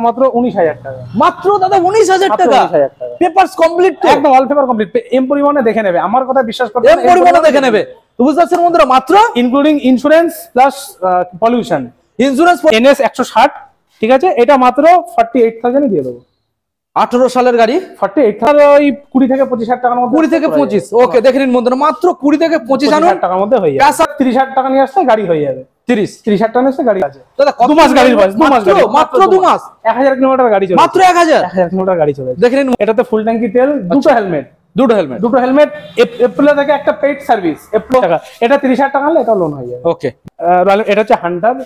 মাত্র 19,000 টাকা। মাত্র দাদা 19,000 টাকা, পেপারস কমপ্লিট, একদম অল পেপার কমপ্লিট। এম পরিবহনে দেখে নেবে, আমার কথা বিশ্বাস করবে, এম পরিবহনে দেখে নেবে। তো বুঝতে পারছেন বন্ধুরা, মাত্র including insurance plus pollution, insurance NS 160, ঠিক আছে, এটা মাত্র 48,000 এ দিয়ে দেবো। 18 সালের গাড়ি, 48,000, ওই 20 থেকে 25,000 টাকার মধ্যে, 20 থেকে 25। ওকে, দেখে নিন বন্ধুরা, মাত্র 20 থেকে 25,000 টাকার মধ্যে হয়ে যাবে। 30,000 টাকা নিয়ে আসলে গাড়ি হয়ে যাবে। 30,000 টাকা নিয়ে আসলে গাড়ি আছে দাদা। 2 মাস গাড়ির বয়স, 2 মাস গাড়ি, মাত্র 2 মাস, 1000 কিলোমিটার গাড়ি চলে, মাত্র 1000 কিলোমিটার গাড়ি চলে। দেখে নিন, এটাতে ফুল ট্যাঙ্কি তেল, দুটো হেলমেট, এপ্রিল থেকে একটা পেইড সার্ভিস, এপ্রিল টাকা। এটা 30,000 টাকা হলে এটা লোন হয়ে যাবে। ওকে, এটা হচ্ছে হান্টার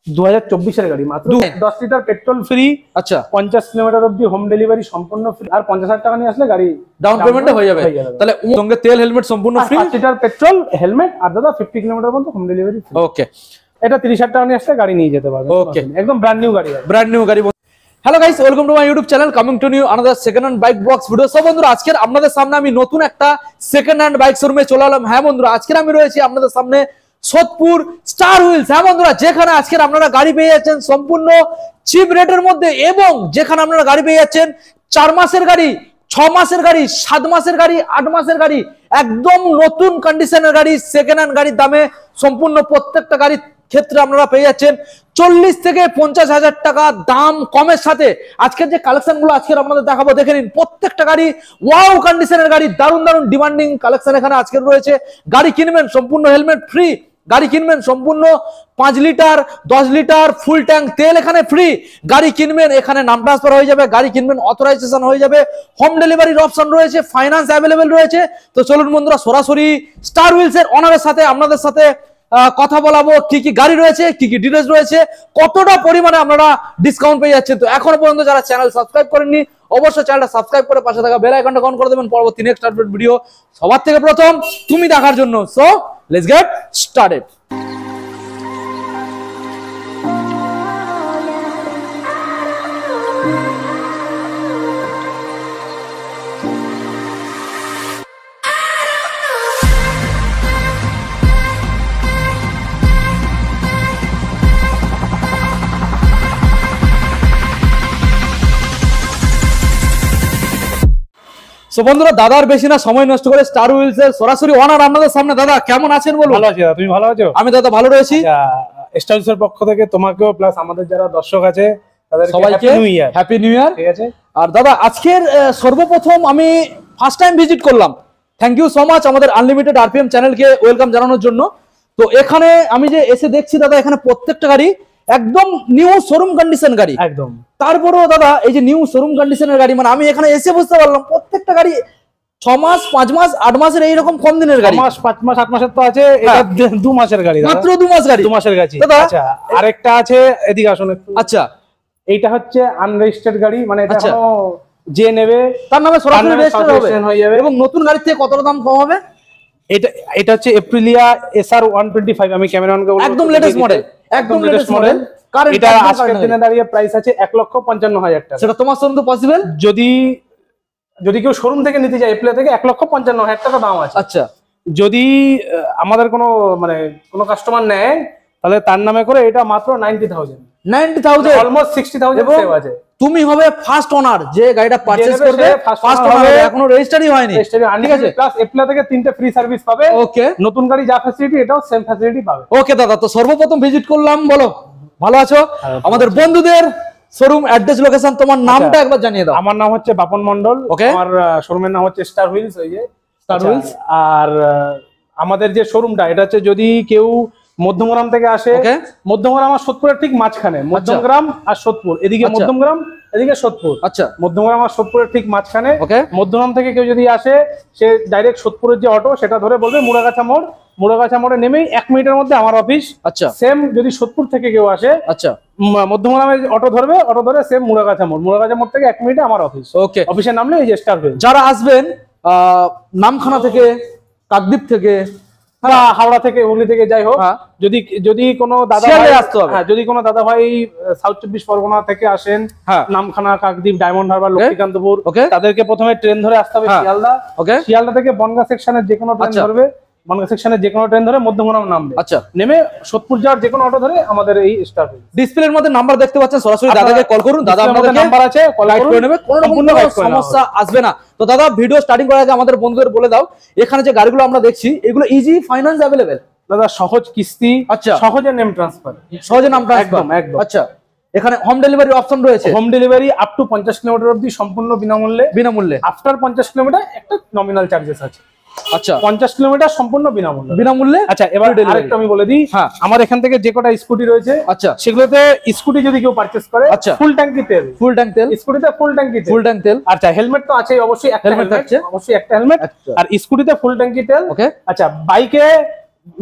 2024 এর গাড়ি, মাত্র 10 লিটার পেট্রোল ফ্রি। আচ্ছা, 50 কিলোমিটার অবধি হোম ডেলিভারি সম্পূর্ণ ফ্রি, আর 50,000 টাকা নিয়ে আসলে গাড়ি ডাউন পেমেন্টে হয়ে যাবে। তাহলে সঙ্গে তেল, হেলমেট সম্পূর্ণ ফ্রি, 5 লিটার পেট্রোল, হেলমেট, আর দাদা 50 কিলোমিটার পর্যন্ত হোম ডেলিভারি ফ্রি। ওকে, এটা 30,000 টাকা নিয়ে আসলে গাড়ি নিয়ে যেতে পারবে। ওকে, একদম ব্র্যান্ড নিউ গাড়ি, ব্র্যান্ড নিউ গাড়ি। Hello guys, welcome to my YouTube channel, coming to new another second hand bike blogs video. সব বন্ধুরা, আজকে আপনাদের সামনে আমি নতুন একটা সেকেন্ড হ্যান্ড বাইক শোরুমে চলে এলাম। হ্যাঁ বন্ধুরা, আজকে আমি রয়েছি আপনাদের সামনে সোদপুর স্টার হুইলস। হ্যাঁ বন্ধুরা, যেখানে আজকে আপনারা গাড়ি পেয়ে যাচ্ছেন সম্পূর্ণ চিপ রেটের মধ্যে, এবং যেখানে আপনারা গাড়ি পেয়ে যাচ্ছেন 4 মাসের গাড়ি, 6 মাসের গাড়ি, 7 মাসের গাড়ি, 8 মাসের গাড়ি, একদম নতুন কন্ডিশনের গাড়ি, সেকেন্ড হ্যান্ড গাড়ির দামে সম্পূর্ণ প্রত্যেকটা গাড়ির ক্ষেত্রে আপনারা পেয়ে যাচ্ছেন 40 থেকে 50,000 টাকা দাম কমের সাথে। আজকের যে কালেকশন গুলো আজকের আপনাদের দেখাবো, দেখে নিন, প্রত্যেকটা গাড়ি ওয়াও কন্ডিশনের গাড়ি, দারুণ দারুণ ডিমান্ডিং কালেকশন এখানে আজকের রয়েছে। গাড়ি কিনবেন সম্পূর্ণ হেলমেট ফ্রি, গাড়ি কিনবেন সম্পূর্ণ 5 লিটার 10 লিটার ফুল ট্যাঙ্ক তেল এখানে ফ্রি, গাড়ি কিনবেন এখানে নাম ট্রান্সফার হয়ে যাবে, গাড়ি কিনবেন অথরাইজেশন হয়ে যাবে, হোম ডেলিভারির অপশন রয়েছে, ফাইন্যান্স অ্যাভেলেবেল রয়েছে। তো চলুন বন্ধুরা, সরাসরি স্টার হুইলস এর অনারের সাথে আপনাদের সাথে কথা বলাবো, কি কি গাড়ি রয়েছে, কি কি ডিটেইলস রয়েছে, কতটা পরিমাণে আপনারা ডিসকাউন্ট পেয়ে যাচ্ছেন। তো এখনো পর্যন্ত যারা চ্যানেল সাবস্ক্রাইব করেননি, অবশ্যই চ্যানেলটা সাবস্ক্রাইব করে পাশে থাকা বেল আইকনটা অন করে দেবেন পরবর্তী নেক্সট আপডেট ভিডিও সবার থেকে প্রথম তুমি দেখার জন্য। So let's get started. তো বন্ধুরা, দাদার বেশি না সময় নষ্ট করে স্টার হুইলস এর সরাসরি ওনার আপনাদের সামনে। দাদা কেমন আছেন বলুন? ভালো আছি দাদা, তুমি ভালো আছো? আমি দাদা ভালো রয়েছি। স্টার হুইলস এর পক্ষ থেকে তোমাকেও প্লাস আমাদের যারা দর্শক আছে তাদের সবাইকে হ্যাপি নিউ ইয়ার। ঠিক আছে। আর দাদা, আজকের সর্বপ্রথম আমি ফার্স্ট টাইম ভিজিট করলাম, থ্যাংক ইউ সো মাচ আমাদের আনলিমিটেড আরপিএম চ্যানেলকে ওয়েলকাম জানানোর জন্য। তো এখানে আমি যে এসে দেখছি দাদা, এখানে প্রত্যেকটা গাড়ি একদম নিউ শোরুম কন্ডিশন গাড়ি, একদম। তারপরেও দাদা, এই যে নিউ শোরুম কন্ডিশনের গাড়ি, মানে আমি এখানে এসে বুঝতে পারলাম প্রত্যেকটা গাড়ি 6 মাস 5 মাস 8 মাসের এইরকম কম দিনের গাড়ি। 6 মাস 5 মাস 8 মাসের তো আছে, এটা 2 মাসের গাড়ি, মাত্র 2 মাস গাড়ি, 2 মাসের গাড়ি দাদা। আচ্ছা, আরেকটা আছে, এদিকে আসুন একটু। আচ্ছা, এইটা হচ্ছে আনরেজিস্টার্ড গাড়ি, মানে এটা কোনো যে নেবে তার নামে সরাসরি রেজিস্ট্রেশন হয়ে যাবে, এবং নতুন গাড়ির থেকে কতটা দাম কম হবে? এটা হচ্ছে এপ্রিলিয়া SR 125, আমি ক্যামেরনকে বলবো, একদম লেটেস্ট মডেল, একদম লেটেস্ট মডেল। এটা আজকের দিনে দাঁড়িয়ে প্রাইস আছে 1,55,000 টাকা। সেটা তোমার সঙ্গে পসিবল? যদি কেউ শোরুম থেকে নিতে যায়, এপ্রিল থেকে 1,55,000 টাকা দাম আছে। আচ্ছা, যদি আমাদের কোনো কাস্টমার নেয়, তাহলে তার নামে করে এটা মাত্র 90,000, অলমোস্ট 60,000 সেভ আছে। তুমি হবে ফার্স্ট ওনার, যে গাড়িটা পারচেজ করবে ফার্স্ট ওনার, এখনো রেজিস্ট্রি হয়নি, ঠিক আছে। প্লাস এপ্রিল থেকে 3টে ফ্রি সার্ভিস পাবে। ওকে, নতুন গাড়ি যা ফ্যাসিলিটি, এটাও সেম ফ্যাসিলিটি পাবে। ওকে দাদা, তো সর্বপ্রথম ভিজিট করলাম, বলো ভালো আছো? আমাদের বন্ধুদের শোরুম অ্যাড্রেস লোকেশন তোমার নামটা একবার জানিয়ে দাও। আমার নাম হচ্ছে বাপন মন্ডল, আমার শোরুমের নাম হচ্ছে স্টার হুইলস, ওই যে স্টার হুইলস। আর আমাদের যে শোরুমটা, এটা হচ্ছে যদি কেউ মধ্যমগ্রাম থেকে আসে, মধ্যমগ্রাম আর সোদপুরের ঠিক মাঝখানে, মধ্যমগ্রাম আর সোদপুর, এদিকে মধ্যমগ্রাম, এদিকে সোদপুর। আচ্ছা, মধ্যমগ্রাম আর সোদপুরের ঠিক মাঝখানে। মধ্যগ্রাম থেকে কেউ যদি আসে, সে ডাইরেক্ট সোদপুরের যে অটো, সেটা ধরে বলবে মুড়াগাছা মোড়, মুড়াগাছা মোড়ে নেমেই 1 মিনিটের মধ্যে আমার অফিস। আচ্ছা, সেম যদি সোদপুর থেকে কেউ আসে, আচ্ছা, মধ্যমগ্রামের অটো ধরবে, অটো ধরে সেম মুড়াগাছা মোড়, মুড়াগাছা মোড় থেকে 1 মিনিটে আমার অফিস। ওকে, অফিসের নাম নেই, এই যে স্টার হুইলস। যারা আসবেন নামখানা থেকে, কাকদ্বীপ থেকে, হাওড়া থেকে, হুগলি থেকে, যাই হোক, যদি কোনো দাদা ভাই আসতে হবে, যদি কোনো দাদা ভাই সাউথ 24 পরগনা থেকে আসেন, নামখানা, কাকদ্বীপ, ডায়মন্ড হারবার, লক্ষ্মীকান্তপুর, তাদেরকে প্রথমে ট্রেন ধরে আসতে হবে শিয়ালদা। শিয়ালদা থেকে বনগাঁ সেকশনের যে কোনো ট্রেন ধরবে, বনগাঁ সেকশনের যে কোনো ট্রেন ধরে মধ্যমগ্রাম নামবে। আচ্ছা, নেমে সোদপুর যাওয়ার যে কোনো অটো ধরে আমাদের এই স্টার হুইলস। ডিসপ্লের মধ্যে নাম্বার দেখতে পাচ্ছেন, সরাসরি দাদাকে কল করুন, দাদা আপনাদের নাম্বার আছে, কল করে নেবে, কোনো রকম সমস্যা আসবে না। তো দাদা ভিডিও স্টার্টিং করার আগে আমাদের বন্ধুদের বলে দাও, এখানে যে গাড়িগুলো আমরা দেখছি এগুলো ইজি ফাইন্যান্স অ্যাভেলেবেল? দাদা সহজ কিস্তি, আচ্ছা, সহজে নেম ট্রান্সফার, সহজে নাম ট্রান্সফার, একদম। আচ্ছা, এখানে হোম ডেলিভারি অপশন রয়েছে? Home delivery up to 50 kilometre অবধি সম্পূর্ণ বিনামূল্যে। আফটার 50 কিলোমিটার একটা নমিনাল চার্জেস আছে। আচ্ছা, 50 কিলোমিটার সম্পূর্ণ বিনামূল্যে। আচ্ছা, এবার আরেকটা আমি বলে দিই, হ্যাঁ, আমার এখান থেকে যে কটা স্কুটি রয়েছে, আচ্ছা, সেগুলোতে স্কুটি যদি কেউ পারচেজ করে, আচ্ছা, ফুল ট্যাঙ্কি তেল, স্কুটিতে ফুল ট্যাঙ্কি তেল। আচ্ছা, হেলমেট তো আছে অবশ্যই, একটা হেলমেট আছে, অবশ্যই একটা হেলমেট, আর স্কুটিতে ফুল ট্যাঙ্কি তেল। ওকে, আচ্ছা, বাইকে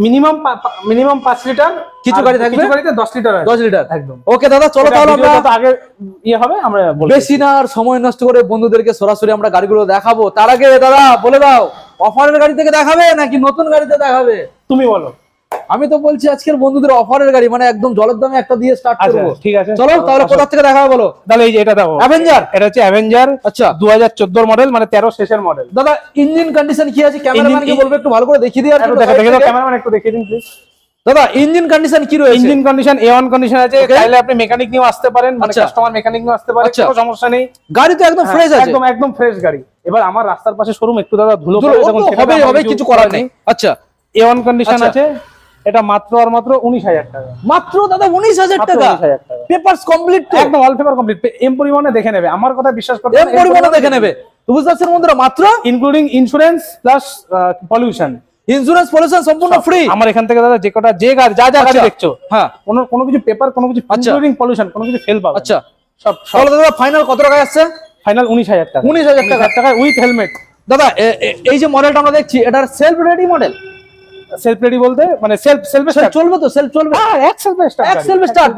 মিনিমাম 5 লিটার, কিছু গাড়ি থাকবে, কিছু গাড়িতে 10 লিটার আছে, 10 লিটার একদম। ওকে দাদা, চলো তাহলে আমরা আগে হবে, আমরা বেশি না আর সময় নষ্ট করে বন্ধুদেরকে সরাসরি আমরা গাড়িগুলো দেখাবো। তার আগে দাদা বলে দাও, অফারের গাড়ি থেকে দেখাবে নাকি নতুন গাড়িতে দেখাবে? তুমি বলো। আমি তো বলছি আজকের বন্ধুদের অফারের গাড়ি, মানে একদম জলের দামে একটা দিয়ে স্টার্ট করব। ঠিক আছে, চলো তাহলে কোথা থেকে দেখাবে বলো? তাহলে এই যে এটা দেখো, অ্যাভেঞ্জার, এটা হচ্ছে অ্যাভেঞ্জার। আচ্ছা, 2014 মডেল, মানে 13 শেষের মডেল। দাদা ইঞ্জিন কন্ডিশন কি আছে? ক্যামেরাম্যানকে বলবো একটু ভালো করে দেখিয়ে দিই। আর দেখে দাও, ক্যামেরাম্যান একটু দেখিয়ে দিন প্লিজ। দাদা ইঞ্জিন কন্ডিশন কি রয়েছে? ইঞ্জিন কন্ডিশন A1 কন্ডিশন আছে, চাইলে আপনি মেকানিক নিয়েও আসতে পারেন, মানে কাস্টমার মেকানিক নিয়েও আসতে পারেন, কোনো সমস্যা নেই। গাড়ি তো একদম ফ্রেশ আছে, একদম ফ্রেশ গাড়ি। এবার আমার রাস্তার পাশে শোরুম, একটু দাদা ধুলো হবে, কিছু করার নেই। আচ্ছা, A1 কন্ডিশন আছে, এটা মাত্র আর মাত্র 19,000 টাকা। মাত্র দাদা 19,000 টাকা, পেপারস কমপ্লিট, একদম অল পেপার কমপ্লিট। এম পরিবহনে দেখে নেবে, আমার কথা বিশ্বাস করতে, এম পরিবহনে দেখে নেবে। তো বুঝতে পারছেন বন্ধুরা, মাত্র including insurance plus pollution, insurance pollution সম্পূর্ণ ফ্রি। আমার এখান থেকে দাদা যে কটা যে গাড়ি যা গাড়ি দেখছো, হ্যাঁ, কোনো কিছু পেপার, কোনো কিছু ইনক্লুডিং পলিউশন, কোনো কিছু ফেল পাবে। আচ্ছা, সব দাদা ফাইনাল কত টাকা আসছে? ফাইনাল 19,000 টাকা। 19,000 টাকা উইথ হেলমেট। দাদা এই যে মডেলটা আমরা দেখছি, এটার self ready model? Self ready বলতে মানে সেলফ চলবে তো? সেলফ চলবে, সেলফ স্টার্ট।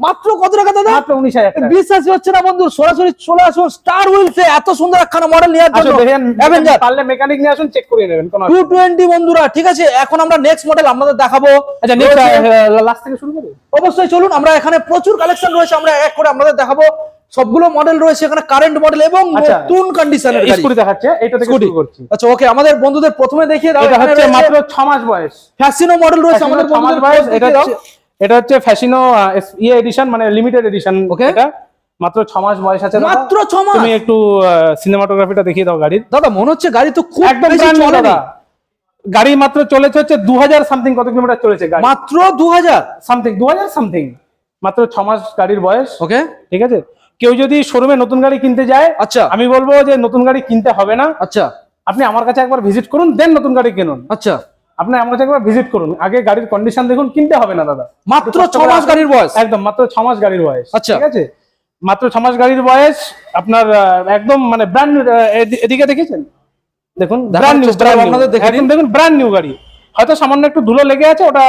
মাত্র কত টাকা দাদা? মাত্র 19,000 টাকা। বিশ্বাসই হচ্ছে না বন্ধু, সরাসরি চলে আসুন স্টার হুইলসে, এত সুন্দর একখানা মডেল নেওয়ার জন্য। অ্যাভেঞ্জার পারলে মেকানিক নিয়ে আসুন, চেক করে নেবেন। 220 বন্ধুরা, ঠিক আছে। এখন আমরা নেক্সট মডেল আপনাদের দেখাবো। আচ্ছা, নেক্সট লাস্ট থেকে শুরু করি। অবশ্যই চলুন, আমরা এখানে প্রচুর কালেকশন রয়েছে, আমরা এক করে আপনাদের দেখাবো। সবগুলো মডেল রয়েছে এখানে, কারেন্ট মডেল এবং নতুন কন্ডিশনের গাড়ি। স্কুটি দেখাচ্ছে, এটা থেকে শুরু করছি। আচ্ছা, ওকে, আমাদের বন্ধুদের প্রথমে দেখিয়ে দাও। এটা হচ্ছে মাত্র 6 মাস বয়স, ফ্যাসিনো মডেল রয়েছে আমাদের বন্ধুদের বয়স। এটা হচ্ছে ফ্যাসিনো এডিশন, মানে লিমিটেড এডিশন। ওকে, এটা মাত্র 6 মাস বয়স আছে। মাত্র 6 মাস। তুমি একটু সিনেমাটোগ্রাফিটা দেখিয়ে দাও গাড়ির। দাদা মনে হচ্ছে গাড়ি তো খুব একদম চলে। গাড়ি মাত্র চলেছে হচ্ছে 2000 সামথিং, কত কিলোমিটার চলেছে গাড়ি? মাত্র 2000 সামথিং, মাত্র 6 মাস গাড়ির বয়স। ওকে, ঠিক আছে। কেউ যদি শোরুমে নতুন গাড়ি কিনতে যায়, আচ্ছা, আমি বলবো যে নতুন গাড়ি কিনতে হবে না। আচ্ছা, আপনি আমার কাছে একবার ভিজিট করুন, দেন নতুন গাড়ি কিনুন। আচ্ছা, আপনি আমার কাছে একবার ভিজিট করুন, আগে গাড়ির কন্ডিশন দেখুন, কিনতে হবে না দাদা। মাত্র 6 মাস গাড়ির বয়স। একদম মাত্র 6 মাস গাড়ির বয়স। আচ্ছা, ঠিক আছে, মাত্র 6 মাস গাড়ির বয়স। আপনার একদম মানে ব্র্যান্ড, এদিকে দেখেছেন, দেখুন ব্র্যান্ড নিউ, একদম দেখুন ব্র্যান্ড নিউ গাড়ি। হয়তো সামান্য একটু ধুলো লেগে আছে, ওটা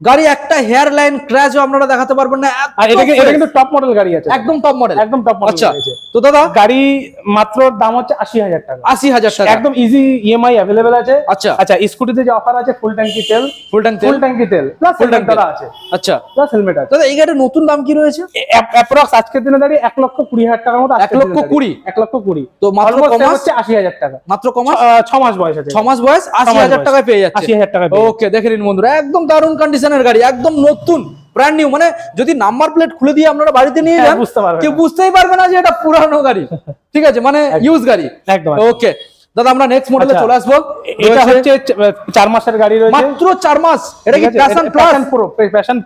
গাড়ি একটা হেয়ার লাইন ক্র্যাশও আপনারা দেখাতে পারবেন না। আর এটা কিন্তু টপ মডেল গাড়ি আছে, একদম টপ মডেল, একদম টপ মডেল। আচ্ছা, তো দাদা গাড়ি মাত্র দাম হচ্ছে 80,000 টাকা। 80,000 টাকা, একদম ইজি ইএমআই अवेलेबल আছে। আচ্ছা, আচ্ছা, স্কুটিতে যে অফার আছে, ফুল ট্যাঙ্কি তেল প্লাস হেলমেট দাদা আছে। আচ্ছা, প্লাস হেলমেট আছে। দাদা এই গাড়ির নতুন দাম কি রয়েছে? অ্যাপ্রক্স আজকের দিনে দাঁড়িয়ে 1,20,000 টাকার মতো। 1,20,000 তো মাত্র কম হচ্ছে 80,000 টাকা। মাত্র কম 6 মাস বয়স আছে, 6 মাস বয়স, 80,000 টাকায় পেয়ে যাচ্ছে। 80,000 টাকা। ওকে, দেখে নিন বন্ধুরা, একদম দারুণ কন্ডিশনের গাড়ি, একদম নতুন ব্র্যান্ড নিউ। মানে যদি নাম্বার প্লেট খুলে দিয়ে আপনারা বাড়িতে নিয়ে যান, কেউ বুঝতেই পারবে না যে এটা পুরানো গাড়ি। ঠিক আছে, মানে ইউজ গাড়ি একদম। ওকে দাদা, আমরা নেক্সট মডেলে চলে আসবো। এটা হচ্ছে 4 মাসের গাড়ি রয়েছে, মাত্র 4 মাস। এটা কি প্যাশন প্লাস? পুরো passion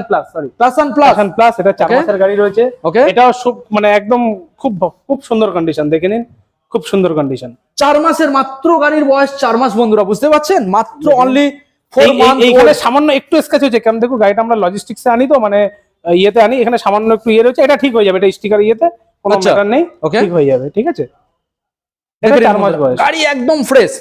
plus, sorry passion plus. এটা 4 মাসের গাড়ি রয়েছে। ওকে, এটাও মানে একদম খুব সুন্দর কন্ডিশন, দেখে নিন, খুব সুন্দর কন্ডিশন। 4 মাসের মাত্র গাড়ির বয়স, 4 মাস বন্ধুরা, বুঝতে পারছেন? মাত্র অনলি 4 মান্থ। এইখানে সামান্য একটু স্ক্র্যাচ হয়েছে, কারণ দেখো গাড়িটা আমরা লজিস্টিক্সে আনি, তো মানে ইয়েতে আনি, এখানে সামান্য একটু ইয়ে রয়েছে, এটা ঠিক হয়ে যাবে, এটা স্টিকার ইয়েতে কোনো ম্যাটার নেই, ঠিক হয়ে যাবে। ঠিক আছে, এটা 4 মাস বয়স, গাড়ি একদম ফ্রেশ,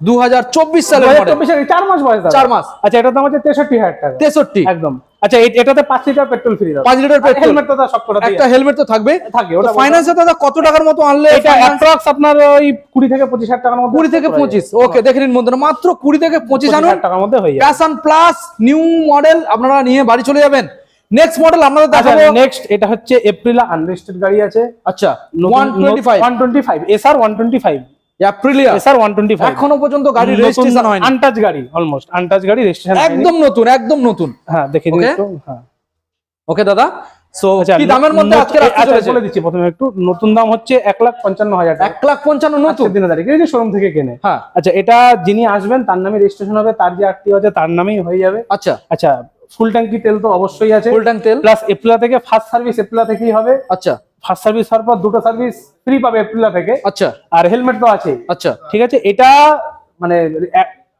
2024 সালের মডেল, 4 মাস বয়স, 4 মাস। আচ্ছা, এটার দাম হচ্ছে 63,000 টাকা। 63 একদম। আচ্ছা, এটাতে 5 লিটার পেট্রোল ফ্রি দাও, 5 লিটার পেট্রোল, হেলমেট তো দাও, সব করে একটা হেলমেট তো থাকবে। ওটা ফাইন্যান্সে দাদা কত টাকার মতো আনলে? এটা অ্যাপ্রক্স আপনার ওই 20 থেকে 25,000 টাকার মধ্যে, 20 থেকে 25। ওকে, দেখে নিন বন্ধুরা, মাত্র 20 থেকে 25,000 টাকার মধ্যে হয়ে যাবে। প্যাশন প্লাস নিউ মডেল আপনারা নিয়ে বাড়ি চলে যাবেন। নেক্সট মডেল আপনাদের দেখাবো। নেক্সট এটা হচ্ছে এপ্রিলা আনরেজিস্টার্ড গাড়ি আছে। আচ্ছা, 125 SR 125 অ্যাপ্রিলিয়া এসআর 125 এখনো পর্যন্ত গাড়ি রেজিস্ট্রেশন হয়নি, আনটাচ গাড়ি, অলমোস্ট আনটাচ গাড়ি, রেজিস্ট্রেশন একদম নতুন, একদম নতুন। হ্যাঁ দেখে দিন একটু। হ্যাঁ ওকে দাদা, সো কি দামের মধ্যে আজকে বলে দিচ্ছি প্রথমে একটু। নতুন দাম হচ্ছে 1,55,000 টাকা। 1,55,000 নতুন দিনে দাঁড়িয়ে যদি শোরুম থেকে কেনে। হ্যাঁ আচ্ছা, এটা যিনি আসবেন তার নামে রেজিস্ট্রেশন হবে, তার যে আরটিও আছে তার নামেই হয়ে যাবে। আচ্ছা আচ্ছা, ফুল ট্যাঙ্কি তেল তো অবশ্যই আছে, ফুল ট্যাঙ্ক তেল, প্লাস এপ্রিলা থেকে ফার্স্ট সার্ভিস এপ্রিলা থেকেই হবে। আচ্ছা ফার্স্ট সার্ভিস হওয়ার পর দুটো সার্ভিস ফ্রি পাবে এপ্রিলা থেকে, আচ্ছা আর হেলমেট তো আছে। আচ্ছা ঠিক আছে, এটা মানে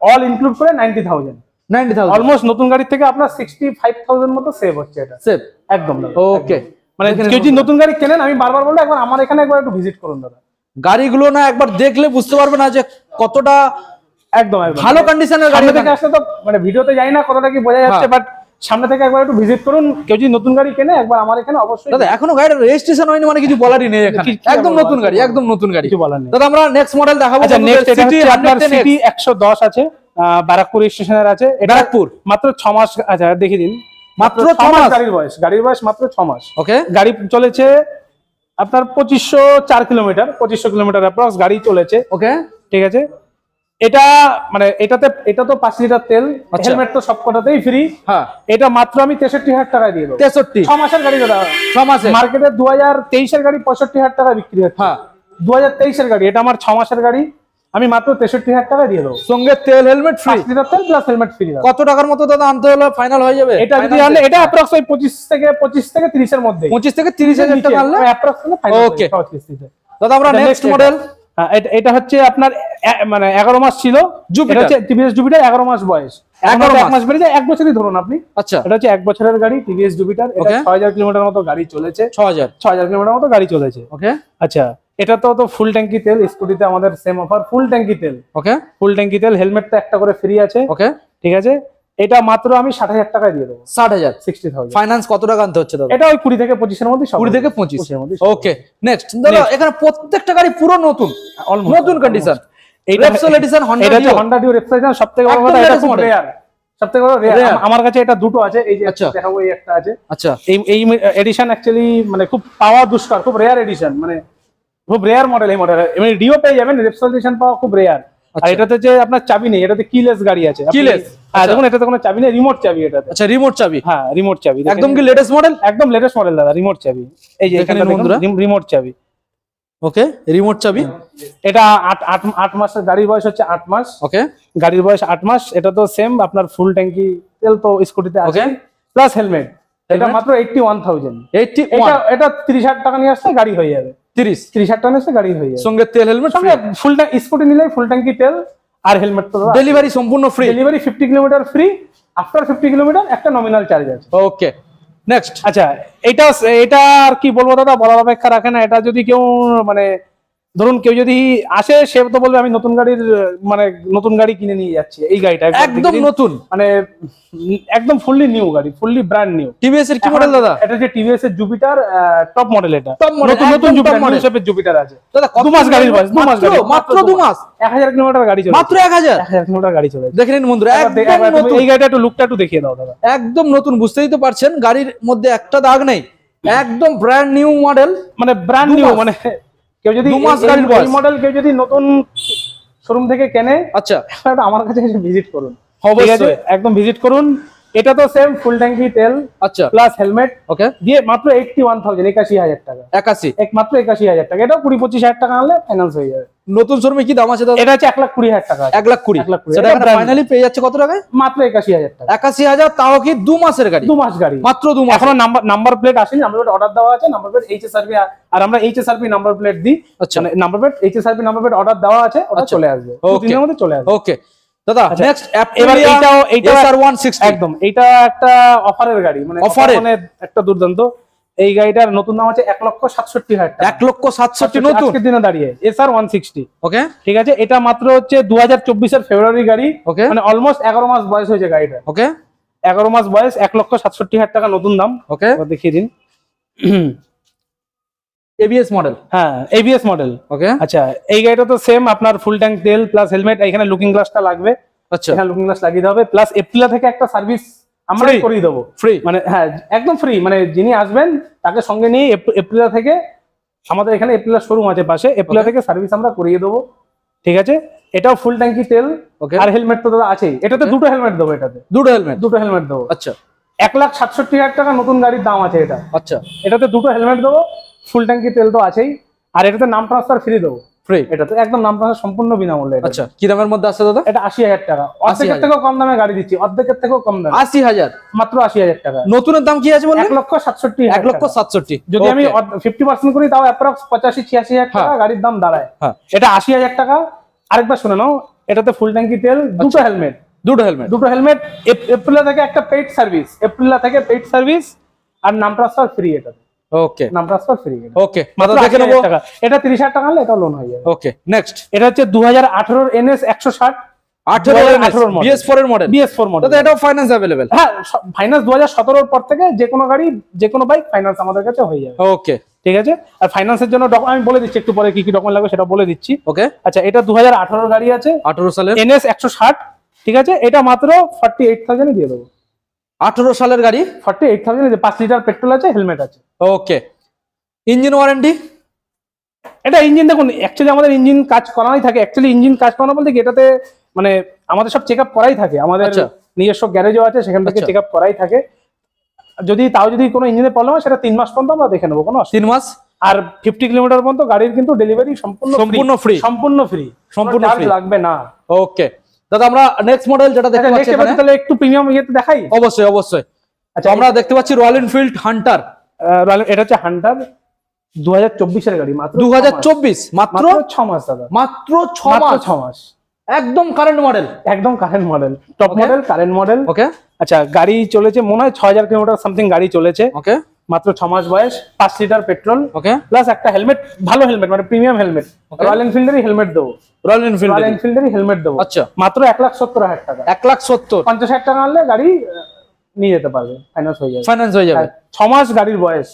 অল ইনক্লুড করে 90,000, 90,000 অলমোস্ট নতুন গাড়ির থেকে আপনার 65,000 মতো সেভ হচ্ছে এটা। সেভ একদম ওকে। মানে কেউ যদি নতুন গাড়ি কেনেন, আমি বারবার বলবো একবার আমার এখানে একবার একটু ভিজিট করুন দাদা। গাড়িগুলো না একবার দেখলে বুঝতে পারবে না যে কতটা একদম ভালো কন্ডিশনের গাড়ি। থেকে আসলে তো মানে ভিডিওতে যাই না কতটা কি বোঝা যাচ্ছে, বাট সামনে থেকে একবার একটু ভিজিট করুন। কেউ যদি নতুন গাড়ি কেনে একবার আমার এখানে অবশ্যই। দাদা এখনো গাড়ির রেজিস্ট্রেশন হয়নি মানে কিছু বলারই নেই এখানে, একদম নতুন গাড়ি, একদম নতুন গাড়ি, কিছু বলার নেই। দাদা আমরা নেক্সট মডেল দেখাবো। আচ্ছা, নেক্সট এটা হচ্ছে আপনার সিটি 110 আছে, ব্যারাকপুর স্টেশনের আছে। ব্যারাকপুর মাত্র 6 মাস। আচ্ছা দেখিয়ে দিন, মাত্র 6 মাস গাড়ির বয়স মাত্র 6 মাস। ওকে, গাড়ি চলেছে আপনার 2504 কিলোমিটার, 2500 কিলোমিটার অ্যাপ্রক্স গাড়ি চলেছে। ওকে ঠিক আছে, এটা মানে এটা তো 5 লিটার তেল, হেলমেট তো সবকটাতেই ফ্রি। হ্যাঁ, এটা মাত্র আমি 63,000 টাকায় দিয়ে দেবো। 63 6 মাসের গাড়ি দাদা, 6 মাসে। মার্কেটে 2023 এর গাড়ি 65,000 টাকা বিক্রি হচ্ছে। হ্যাঁ, 2023 এর গাড়ি, এটা আমার 6 মাসের গাড়ি, আমি মাত্র 63,000 টাকায় দিয়ে দেবো। সঙ্গে তেল হেলমেট ফ্রি, 5 লিটার তেল প্লাস হেলমেট ফ্রি। কত টাকার মতো দাদা আনতে হলো ফাইনাল হয়ে যাবে? এটা যদি আনলে এটা অ্যাপ্রক্স 25 থেকে 30 এর মধ্যে, 25 থেকে 30,000 টাকা আনলে অ্যাপ্রক্স ফাইনাল। ওকে দাদা, আমরা নেক্সট মডেল। এটা হচ্ছে আপনার মানে 11 মাস ছিল, এটা হচ্ছে টিভিএস জুপিটার, 11 মাস বয়স, 11 মাস বেড়ে যায় 1 বছরই ধরুন আপনি। আচ্ছা, এটা হচ্ছে 1 বছরের গাড়ি, টিভিএস জুপিটার। এটা 6000 কিলোমিটার মতো গাড়ি চলেছে, 6000 কিলোমিটার মতো গাড়ি চলেছে। ওকে, আচ্ছা, এটা তো ফুল ট্যাঙ্কি তেল, স্কুটিতে আমাদের সেম অফার, ফুল ট্যাঙ্কি তেল। ওকে, ফুল ট্যাঙ্কি তেল, হেলমেটটা একটা করে ফ্রি আছে। ওকে, ঠিক আছে, এটা মাত্র আমি 60,000 টাকায় দিয়ে দেবো। 60,000, 60,000 ফাইনান্স কত টাকা আনতে হচ্ছে দাদা? এটা ওই 20 থেকে 25 এর মধ্যে, 20 থেকে 25 এর মধ্যে। ওকে, নেক্সট দাদা, এখানে প্রত্যেকটা গাড়ি পুরো নতুন, নতুন কন্ডিশন। রেপসোল এডিশন, এটা হচ্ছে হন্ডা ডিউ রেপসোল, সবথেকে বড় কথা এটা খুব রেয়ার, সবথেকে বড় রেয়ার। আমার কাছে এটা দুটো আছে, এই যে দেখাবো, এই একটা আছে। আচ্ছা, এই এডিশন অ্যাকচুয়ালি মানে খুব পাওয়া দুষ্কর, খুব রেয়ার এডিশন, মানে খুব রেয়ার মডেল। এই মডেল এমনি ডিও পেয়ে যাবেন, রেপসোল এডিশন পাওয়া খুব রেয়ার। আর এটাতে যে আপনার চাবি নেই, এটাতে কিলেস গাড়ি আছে। কিলেস? হ্যাঁ দেখুন, এটাতে কোনো চাবি নেই, রিমোট চাবি এটাতে। আচ্ছা, রিমোট চাবি? হ্যাঁ, রিমোট চাবি, একদম কি লেটেস্ট মডেল? একদম লেটেস্ট মডেল দাদা, রিমোট চাবি। এই যে এখানে রিমোট চাবি। ওকে, রিমোট চাবি। এটা 8 মাসের গাড়ির বয়স হচ্ছে 8 মাস। ওকে, গাড়ির বয়স 8 মাস। এটা তো সেম আপনার ফুল ট্যাঙ্কি তেল তো স্কুটিতে আছে, প্লাস হেলমেট। এটা মাত্র 81,000। এটা 30,000 টাকা নিয়ে আসলে গাড়ি হয়ে যাবে। 30,000 টাকা নিয়ে আসলে গাড়ি হয়ে যাবে, সঙ্গে তেল হেলমেট, সঙ্গে ফুল ট্যাঙ্ক স্কুটি নিলে ফুল ট্যাঙ্কি তেল আর হেলমেট তো। ডেলিভারি সম্পূর্ণ free, delivery 50 kilometre free, after 50 kilometre একটা নমিনাল চার্জ আছে। ওকে, নেক্সট। আচ্ছা, এটা আর কি বলবো দাদা, বলার অপেক্ষা রাখে না। এটা যদি কেউ মানে ধরুন কেউ যদি আসে, সে তো বলবে আমি নতুন গাড়ির মানে নতুন গাড়ি কিনে নিয়ে যাচ্ছি। এই গাড়িটা একদম নতুন, মানে একদম ফুললি নিউ গাড়ি, ফুললি ব্র্যান্ড নিউ। টিভিএস এর কি মডেল দাদা? এটা যে টিভিএস এর জুপিটার টপ মডেল, এটা টপ মডেল, নতুন জুপিটার, নিউ শেপের জুপিটার আছে দাদা। 2 মাস গাড়ির বয়স, 2 মাস গাড়ি, মাত্র 2 মাস, 1000 কিলোমিটার গাড়ি চলে, মাত্র 1000 কিলোমিটার গাড়ি চলে। দেখে নিন বন্ধুরা, একদম নতুন। এই গাড়িটা একটু লুকটা একটু দেখিয়ে দাও দাদা। একদম নতুন, বুঝতেই তো পারছেন গাড়ির মধ্যে একটা দাগ নেই, একদম ব্র্যান্ড নিউ মডেল, মানে ব্র্যান্ড নিউ। মানে কেউ যদি এই মডেল কেউ যদি নতুন শোরুম থেকে কেনে, আচ্ছা, আমার কাছে এসে ভিজিট করুন, অবশ্যই একদম ভিজিট করুন। এটা তো সেম ফুল ট্যাঙ্কি তেল, আচ্ছা, প্লাস হেলমেট, ওকে, দিয়ে মাত্র 81,000, 81,000 টাকা। 81, মাত্র 81,000 টাকা। এটা 20-25,000 টাকা আনলে ফাইন্যান্স হয়ে যাবে। নতুন শোরুমে কি দাম আছে দাদা? এটা হচ্ছে 1,20,000 টাকা, 1,20,000। সেটা ফাইনালি পেয়ে যাচ্ছে কত টাকায়? মাত্র 81,000 টাকা। 81,000, তাও কি 2 মাসের গাড়ি? 2 মাস গাড়ি, মাত্র 2 মাস। এখনো নাম্বার প্লেট আসেনি, নাম্বার প্লেট অর্ডার দেওয়া আছে, নাম্বার প্লেট এইচএসআরপি, আর আমরা এইচএসআরপি নাম্বার প্লেট দিই। আচ্ছা, number plate HSRP number plate order দেওয়া আছে, ওটা চলে আসবে, 2 দিনের মধ্যে চলে আসবে। ওকে দাদা, নেক্সট এবার এইটাও SR160, একদম এটা একটা অফারের গাড়ি, মানে অফারের মানে একটা দুর্দান্ত। এই গাড়িটার নতুন দাম আছে 1,67,000 টাকা। 1,67,000 নতুন আজকের দিনে দাঁড়িয়ে, SR160। ওকে, ঠিক আছে, এটা মাত্র হচ্ছে 2024 এর ফেব্রুয়ারি গাড়ি। ওকে, মানে অলমোস্ট 11 মাস বয়স হয়েছে গাড়িটা। ওকে, 11 মাস বয়স, 1,67,000 টাকা নতুন দাম। ওকে, দেখিয়ে দিন। এবিএস মডেল, হ্যাঁ এবিএস মডেল। ওকে, আচ্ছা, এই গাড়িটা তো সেম আপনার ফুল ট্যাঙ্ক তেল প্লাস হেলমেট। এখানে লুকিং গ্লাসটা লাগবে, আচ্ছা, এখানে লুকিং গ্লাস লাগিয়ে হবে, প্লাস এপ্রিলা থেকে একটা সার্ভিস আমরা করিয়ে দেবো ফ্রি। মানে হ্যাঁ, একদম ফ্রি। মানে যিনি আসবেন তাকে সঙ্গে নিয়ে এপ্রিলা থেকে, আমাদের এখানে এপ্রিলা শোরুম আছে পাশে, এপ্রিলা থেকে সার্ভিস আমরা করিয়ে দেবো। ঠিক আছে, এটাও ফুল ট্যাঙ্কি তেল আর হেলমেট তো দাদা আছেই। এটাতে দুটো হেলমেট দেবো, এটাতে দুটো হেলমেট দেবো। আচ্ছা, 1,67,000 টাকা নতুন গাড়ির দাম আছে এটা। আচ্ছা, এটাতে দুটো হেলমেট দেবো, ফুল ট্যাঙ্কি তেল তো আছেই, আর এটাতে নাম ট্রান্সফার ফ্রি দেবো। ফ্রি, এটাতে একদম নাম ট্রান্সফার সম্পূর্ণ বিনামূল্যে। আচ্ছা, কি দামের মধ্যে আছে দাদা? এটা 80,000 টাকা, অর্ধেকের থেকেও কম দামে গাড়ি দিচ্ছি, অর্ধেকের থেকেও কম দামে। 80,000 মাত্র 80,000 টাকা। নতুনের দাম কি আছে বললেন? 1,67,000। 1,67,000 যদি আমি 50% করি তাও অ্যাপ্রক্স 85-86,000 টাকা গাড়ির দাম দাঁড়ায়। এটা 80,000 টাকা। আরেকবার শুনে নাও, এটাতে ফুল ট্যাঙ্কি তেল, দুটো হেলমেট, এপ্রিল থেকে একটা পেইড সার্ভিস, আর নাম ট্রান্সফার ফ্রি। এটাতে ওকে, নাম ট্রান্সফার ফ্রি। ওকে, মাত্র দেখে নেব। এটা 30,000 টাকা হলে এটা লোন হয়ে যাবে। ওকে, নেক্সট। এটা হচ্ছে 2018 NS 160, 18 BS4 এর মডেল। দাদা এটাও ফাইন্যান্স अवेलेबल? হ্যাঁ, ফাইন্যান্স 2017 এর পর থেকে যে কোনো গাড়ি, যে কোনো বাইক ফাইন্যান্স আমাদের কাছে হয়ে যাবে। ওকে, ঠিক আছে। আর ফাইন্যান্সের জন্য আমি বলে দিচ্ছি একটু পরে কি কি ডকুমেন্ট লাগবে সেটা বলে দিচ্ছি। ওকে, আচ্ছা, এটা 2018 গাড়ি আছে, 18 সালের NS 160। ঠিক আছে, এটা মাত্র 48,000 এ দিয়ে দেবো। 18 সালের গাড়ি, 48,000 এ 5 লিটার পেট্রোল আছে, হেলমেট আছে। ওকে, ইঞ্জিন ওয়ারেন্টি? এটা ইঞ্জিন দেখুন, অ্যাকচুয়ালি আমাদের ইঞ্জিন কাজ করানোই থাকে। অ্যাকচুয়ালি ইঞ্জিন কাজ করানো বলতে কি, এটাতে মানে আমাদের সব চেকআপ করাই থাকে। আমাদের নিজস্ব গ্যারেজও আছে, সেখান থেকে চেকআপ করাই থাকে। যদি কোনো ইঞ্জিনের প্রবলেম হয় সেটা 3 মাস পর্যন্ত আমরা দেখে নেবো, কোনো 3 মাস। আর 50 কিলোমিটার পর্যন্ত গাড়ির কিন্তু ডেলিভারি সম্পূর্ণ ফ্রি, লাগবে না। ওকে দাদা, আমরা নেক্সট মডেল যেটা দেখতে পাচ্ছি এখানে, তাহলে একটু প্রিমিয়াম ইয়েতে দেখাই। অবশ্যই। আচ্ছা, আমরা দেখতে পাচ্ছি রয়্যাল এনফিল্ড হান্টার। এটা হচ্ছে হান্টার 2024 এর গাড়ি, মাত্র 2024, মাত্র 6 মাস দাদা, মাত্র 6 মাস। একদম current model, top model, current model. Okay, আচ্ছা, গাড়ি চলেছে মনে হয় 6,000 কিলোমিটার সামথিং গাড়ি চলেছে। ওকে, মাত্র 6 মাস বয়স, 5 লিটার পেট্রোল, ওকে, প্লাস একটা হেলমেট, ভালো হেলমেট মানে প্রিমিয়াম হেলমেট, রয়্যাল এনফিল্ডেরই হেলমেট দেবো। আচ্ছা, মাত্র 1,70,000 টাকা। 1,70,000। 50,000 টাকা আনলে গাড়ি নিয়ে যেতে পারবে, ফাইন্যান্স হয়ে যাবে। 6 মাস গাড়ির বয়স।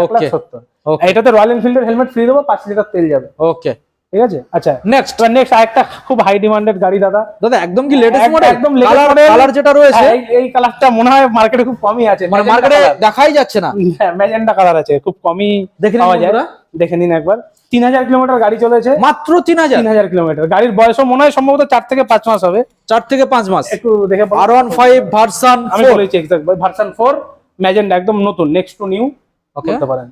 ওকে, 1,70,000। এটাতে রয়্যাল এনফিল্ডের হেলমেট ফ্রি দেবো, 5 লিটার তেল যাবে। ওকে, ঠিক আছে। আচ্ছা, নেক্সট আরেকটা খুব হাই ডিমান্ডেড গাড়ি দাদা। একদম কি লেটেস্ট মডেল? একদম লেটেস্ট মডেল। কালার যেটা রয়েছে, এই কালারটা মনে হয় মার্কেটে খুব কমই আছে, মানে মার্কেটে দেখাই যাচ্ছে না। ম্যাজেন্টা কালার আছে, খুব কমই পাওয়া যায়। দেখে নিন একবার। 3,000 কিলোমিটার গাড়ি চলেছে, মাত্র 3,000 কিলোমিটার। গাড়ির বয়সও মনে হয় সম্ভবত 4 থেকে 5 মাস হবে। 4 থেকে 5 মাস। একটু দেখে R15 ভার্সন, আমি বলেছি এক্সাক্ট ভার্সন 4, ম্যাজেন্টা, একদম নতুন, নেক্সট টু নিউ বলতে পারেন।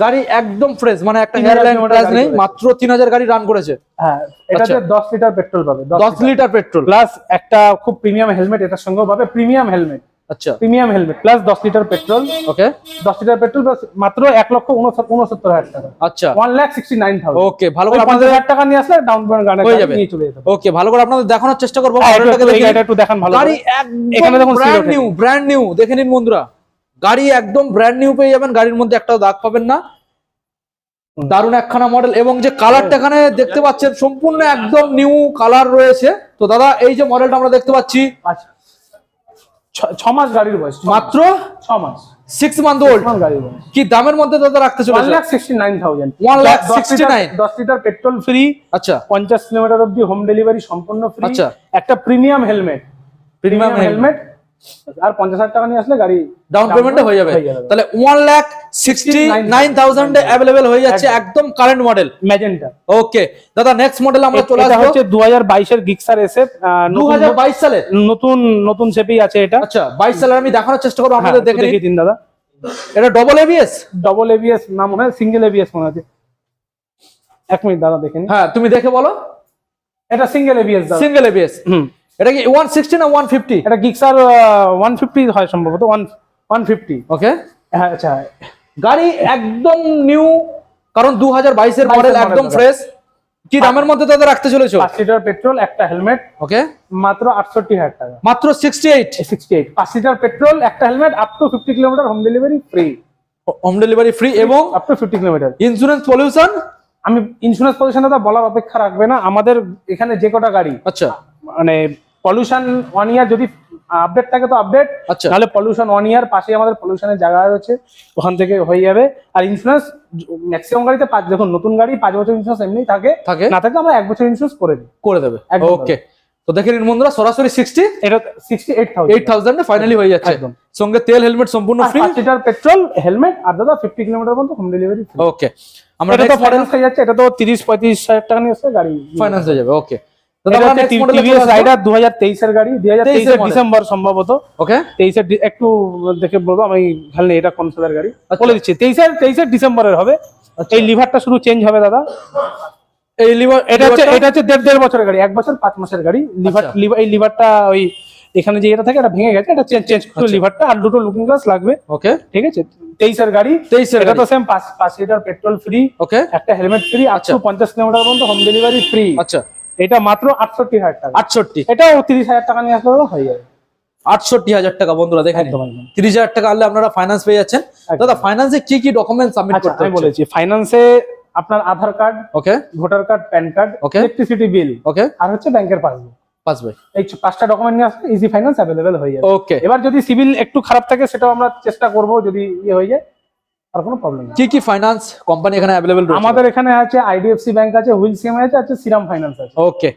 গাড়ি একদম ফ্রেশ, মানে একটা হেয়ারলাইন প্রাইস নেই, মাত্র 3,000 গাড়ি রান করেছে। হ্যাঁ, এটাতে 10 লিটার পেট্রোল পাবে, 10 লিটার পেট্রোল, প্লাস একটা খুব প্রিমিয়াম হেলমেট এটার সঙ্গে পাবে, প্রিমিয়াম হেলমেট। আচ্ছা, premium helmet plus 10 litre petrol. Okay, 10 litre petrol plus মাত্র 1,69,000 টাকা। আচ্ছা, 1,69,000। ওকে, ভালো করে আপনাদের 50,000 টাকা নিয়ে আসলে ডাউন পেমেন্ট হয়ে যাবে, নিয়ে চলে যেতে। ওকে, ভালো করে আপনাদের দেখানোর চেষ্টা করব। এটা একটু দেখান ভালো। গাড়ি এখানে দেখুন, ব্র্যান্ড নিউ দেখে নিন বন্ধুরা। গাড়ি একদম ব্র্যান্ড নিউ পেয়ে যাবেন, গাড়ির মধ্যে একটাও দাগ পাবেন না। দারুণ একখানা মডেল, এবং যে কালারটা এখানে দেখতে পাচ্ছেন সম্পূর্ণ একদম নিউ কালার রয়েছে। তো দাদা, এই যে মডেলটা আমরা দেখতে পাচ্ছি, 6 মাস গাড়ির বয়স, মাত্র 6 মাস, 6 মান্থ ওল্ড। কি দামের মধ্যে দাদা রাখতে চলেছে? 1,69,000। 1,69,000। 10 লিটার পেট্রোল ফ্রি। আচ্ছা, 50 কিলোমিটার অবধি হোম ডেলিভারি সম্পূর্ণ ফ্রি। আচ্ছা, একটা প্রিমিয়াম হেলমেট, আর 50,000 টাকা নিয়ে আসলে গাড়ি ডাউন পেমেন্টে হয়ে যাবে। তাহলে 1,69,000 এ अवेलेबल হয়ে যাচ্ছে, একদম কারেন্ট মডেল, ম্যাজেন্টা। ওকে দাদা, নেক্সট মডেল আমরা চলে আসবো। এটা হচ্ছে 2022 এর গিক্সার SF, 2022 সালে নতুন শেপেই আছে এটা। আচ্ছা, 22 সালে আমি দেখানোর চেষ্টা করব আপনাদের, দেখে দিন দাদা। এটা ডবল এবিএস না, মনে হয় সিঙ্গেল এবিএস মনে আছে। 1 মিনিট দাদা দেখেন। হ্যাঁ, তুমি দেখে বলো। এটা সিঙ্গেল এবিএস দাদা, সিঙ্গেল এবিএস। এটা কি 160 না 150? এটা গিক্সার 150 হয় সম্ভবত, 150। ওকে, হ্যাঁ। আচ্ছা, গাড়ি একদম নিউ, কারণ 2022 এর মডেল, একদম ফ্রেশ। কি দামের মধ্যে দাদা রাখতে চলেছো? 5 লিটার পেট্রোল, একটা হেলমেট। ওকে, মাত্র 68,000 টাকা। মাত্র 68। 5 লিটার পেট্রোল, একটা helmet, up to 50 kilometre home delivery free, এবং up to 50 kilometre insurance pollution. আমি ইন্স্যুরেন্স পলিউশন দাদা বলার অপেক্ষা রাখবে না, আমাদের এখানে যে কটা গাড়ি, আচ্ছা, মানে পলিউশন 1 ইয়ার যদি আপডেট থাকে তো আপডেট, আচ্ছা, তাহলে পলিউশন 1 ইয়ার পাশে আমাদের পলিউশনের জায়গা রয়েছে, ওখান থেকে হয়ে যাবে। আর ইন্স্যুরেন্স ম্যাক্সিমাম গাড়িতে 5, দেখুন নতুন গাড়ি 5 বছর ইন্স্যুরেন্স এমনি থাকে, না থাকে আমরা 1 বছর ইন্স্যুরেন্স করে দেবে। ওকে, তো দেখে নিন বন্ধুরা, সরাসরি 60, এটা 68,000 এ ফাইনালি হয়ে যাচ্ছে, সঙ্গে তেল হেলমেট সম্পূর্ণ ফ্রি, 5 লিটার পেট্রোল, হেলমেট, আর দাদা 50 কিলোমিটার পর্যন্ত হোম ডেলিভারি। ওকে, আমরা এটা তো ফাইন্যান্স হয়ে যাচ্ছে, এটা তো 30-35 হাজার টাকা নিয়ে আসছে গাড়ি ফাইন্যান্স হয়ে যাবে। ওকে, টিভিএস রাইডার 2023 এর গাড়ি, 2023 এর ডিসেম্বর সম্ভবত। ওকে, 23 এর একটু দেখে বলবো, আমি খেয়াল নেই এটা কোন সালের গাড়ি, আচ্ছা। বলে দিচ্ছি 23 এর ডিসেম্বরের হবে। এই লিভারটা শুধু চেঞ্জ হবে দাদা। এই লিভার এটা হচ্ছে 1.5 বছরের গাড়ি, 1 বছর 5 মাসের গাড়ি। লিভার এই লিভারটা ওই এখানে যে এটা থাকে এটা ভেঙে গেছে, এটা চেঞ্জ করে লিভারটা, আর দুটো লুকিং গ্লাস লাগবে। ওকে, ঠিক আছে, 23 এর গাড়ি। 23 এর এটা গাড়ি। তো সেম 5 লিটার পেট্রোল ফ্রি, ওকে, একটা helmet free, up to 50 kilometre পর্যন্ত হোম ডেলিভারি ফ্রি। আচ্ছা, এটা মাত্র 68,000 টাকা। 68, এটাও 30,000 টাকা নিয়ে আসলে হয়ে যাবে। 68,000 টাকা বন্ধুরা দেখেন, একদম একদম। 30,000 টাকা আনলে আপনারা ফাইন্যান্স পেয়ে যাচ্ছেন। একদম। দাদা ফাইন্যান্সে কি কি ডকুমেন্ট সাবমিট আচ্ছা, করতে আমি হবে? বলেছি ফাইন্যান্সে আপনার Aadhaar card, okay, voter card, PAN card, Okay. Electricity bill, okay, আর হচ্ছে ব্যাংকের পাসবুক। পাস ভাই। এই 5টা ডকুমেন্ট নিয়ে আসলে ইজি ফাইন্যান্স অ্যাভেলেবেল হয়ে যাবে। ওকে, এবার যদি সিভিল একটু খারাপ থাকে সেটাও আমরা চেষ্টা করব, যদি ইয়ে হয়ে যায় আর কোনো প্রবলেম নেই। কি কি ফাইন্যান্স কোম্পানি এখানে অ্যাভেলেবল রয়েছে? আমাদের এখানে আছে আইডিএফসি ব্যাংক আছে, হুইল সিএমআই আছে শ্রীরাম ফাইন্যান্স আছে। ওকে